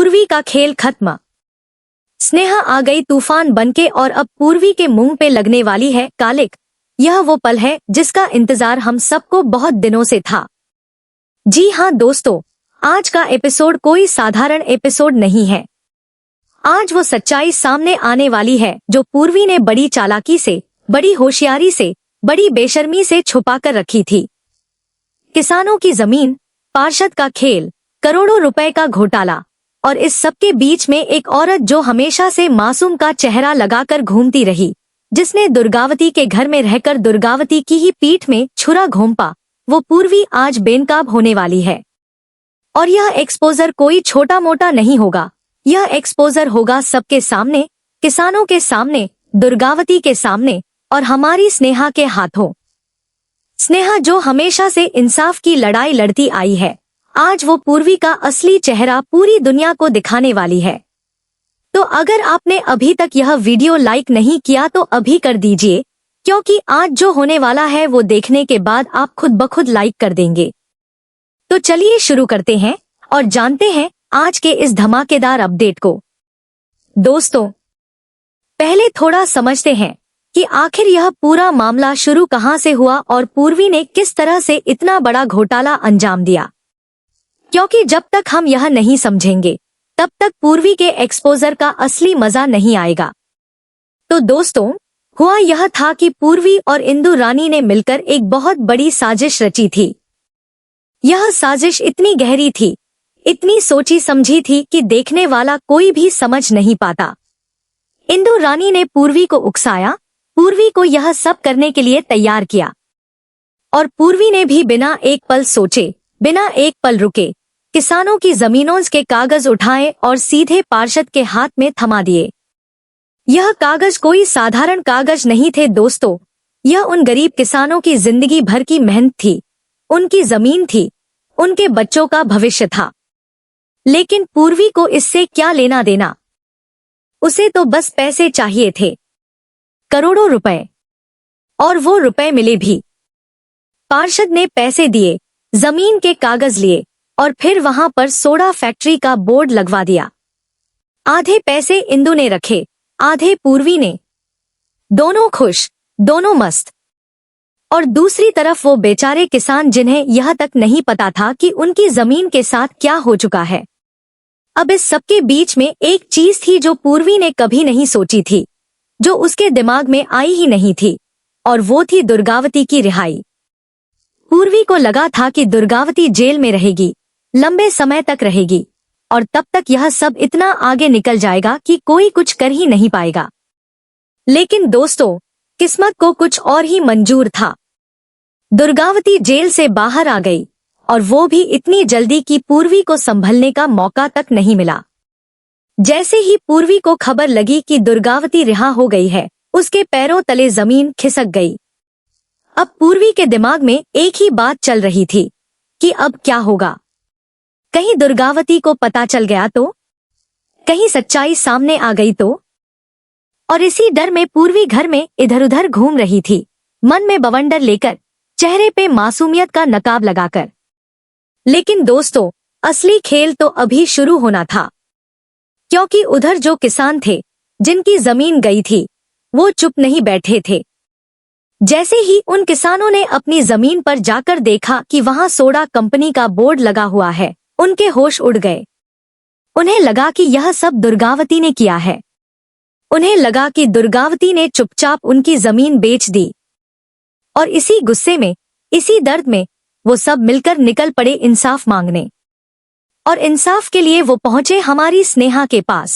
पूर्वी का खेल खत्म। स्नेहा आ गई तूफान बनके और अब पूर्वी के मुंह पे लगने वाली है कालिक। यह वो पल है जिसका इंतजार हम सबको बहुत दिनों से था। जी हाँ दोस्तों, आज का एपिसोड कोई साधारण एपिसोड नहीं है। आज वो सच्चाई सामने आने वाली है जो पूर्वी ने बड़ी चालाकी से, बड़ी होशियारी से, बड़ी बेशर्मी से छुपा कर रखी थी। किसानों की जमीन, पार्षद का खेल, करोड़ों रुपए का घोटाला, और इस सब के बीच में एक औरत जो हमेशा से मासूम का चेहरा लगाकर घूमती रही, जिसने दुर्गावती के घर में रहकर दुर्गावती की ही पीठ में छुरा घोंपा, वो पूर्वी आज बेनकाब होने वाली है। और यह एक्सपोजर कोई छोटा मोटा नहीं होगा। यह एक्सपोजर होगा सबके सामने, किसानों के सामने, दुर्गावती के सामने और हमारी स्नेहा के हाथों। स्नेहा जो हमेशा से इंसाफ की लड़ाई लड़ती आई है, आज वो पूर्वी का असली चेहरा पूरी दुनिया को दिखाने वाली है। तो अगर आपने अभी तक यह वीडियो लाइक नहीं किया तो अभी कर दीजिए, क्योंकि आज जो होने वाला है वो देखने के बाद आप खुद ब खुद लाइक कर देंगे। तो चलिए शुरू करते हैं और जानते हैं आज के इस धमाकेदार अपडेट को। दोस्तों, पहले थोड़ा समझते हैं कि आखिर यह पूरा मामला शुरू कहां से हुआ और पूर्वी ने किस तरह से इतना बड़ा घोटाला अंजाम दिया, क्योंकि जब तक हम यह नहीं समझेंगे तब तक पूर्वी के एक्सपोजर का असली मजा नहीं आएगा। तो दोस्तों, हुआ यह था कि पूर्वी और इंदु रानी ने मिलकर एक बहुत बड़ी साजिश रची थी। यह साजिश इतनी गहरी थी, इतनी सोची समझी थी कि देखने वाला कोई भी समझ नहीं पाता। इंदु रानी ने पूर्वी को उकसाया, पूर्वी को यह सब करने के लिए तैयार किया, और पूर्वी ने भी बिना एक पल सोचे, बिना एक पल रुके, किसानों की जमीनों के कागज उठाए और सीधे पार्षद के हाथ में थमा दिए। यह कागज कोई साधारण कागज नहीं थे दोस्तों, यह उन गरीब किसानों की जिंदगी भर की मेहनत थी, उनकी जमीन थी, उनके बच्चों का भविष्य था। लेकिन पूर्वी को इससे क्या लेना देना? उसे तो बस पैसे चाहिए थे, करोड़ों रुपए, और वो रुपए मिले भी। पार्षद ने पैसे दिए, जमीन के कागज लिए और फिर वहां पर सोडा फैक्ट्री का बोर्ड लगवा दिया। आधे पैसे इंदु ने रखे, आधे पूर्वी ने। दोनों खुश, दोनों मस्त। और दूसरी तरफ वो बेचारे किसान जिन्हें यह तक नहीं पता था कि उनकी जमीन के साथ क्या हो चुका है। अब इस सबके बीच में एक चीज थी जो पूर्वी ने कभी नहीं सोची थी, जो उसके दिमाग में आई ही नहीं थी, और वो थी दुर्गावती की रिहाई। पूर्वी को लगा था कि दुर्गावती जेल में रहेगी, लंबे समय तक रहेगी, और तब तक यह सब इतना आगे निकल जाएगा कि कोई कुछ कर ही नहीं पाएगा। लेकिन दोस्तों, किस्मत को कुछ और ही मंजूर था। दुर्गावती जेल से बाहर आ गई, और वो भी इतनी जल्दी कि पूर्वी को संभलने का मौका तक नहीं मिला। जैसे ही पूर्वी को खबर लगी कि दुर्गावती रिहा हो गई है, उसके पैरों तले जमीन खिसक गई। अब पूर्वी के दिमाग में एक ही बात चल रही थी कि अब क्या होगा। कहीं दुर्गावती को पता चल गया तो? कहीं सच्चाई सामने आ गई तो? और इसी डर में पूर्वी घर में इधर उधर घूम रही थी, मन में बवंडर लेकर, चेहरे पे मासूमियत का नकाब लगाकर। लेकिन दोस्तों, असली खेल तो अभी शुरू होना था, क्योंकि उधर जो किसान थे, जिनकी जमीन गई थी, वो चुप नहीं बैठे थे। जैसे ही उन किसानों ने अपनी जमीन पर जाकर देखा कि वहां सोडा कंपनी का बोर्ड लगा हुआ है, उनके होश उड़ गए। उन्हें लगा कि यह सब दुर्गावती ने किया है। उन्हें लगा कि दुर्गावती ने चुपचाप उनकी जमीन बेच दी। और इसी गुस्से में, इसी दर्द में वो सब मिलकर निकल पड़े इंसाफ मांगने। और इंसाफ के लिए वो पहुंचे हमारी स्नेहा के पास।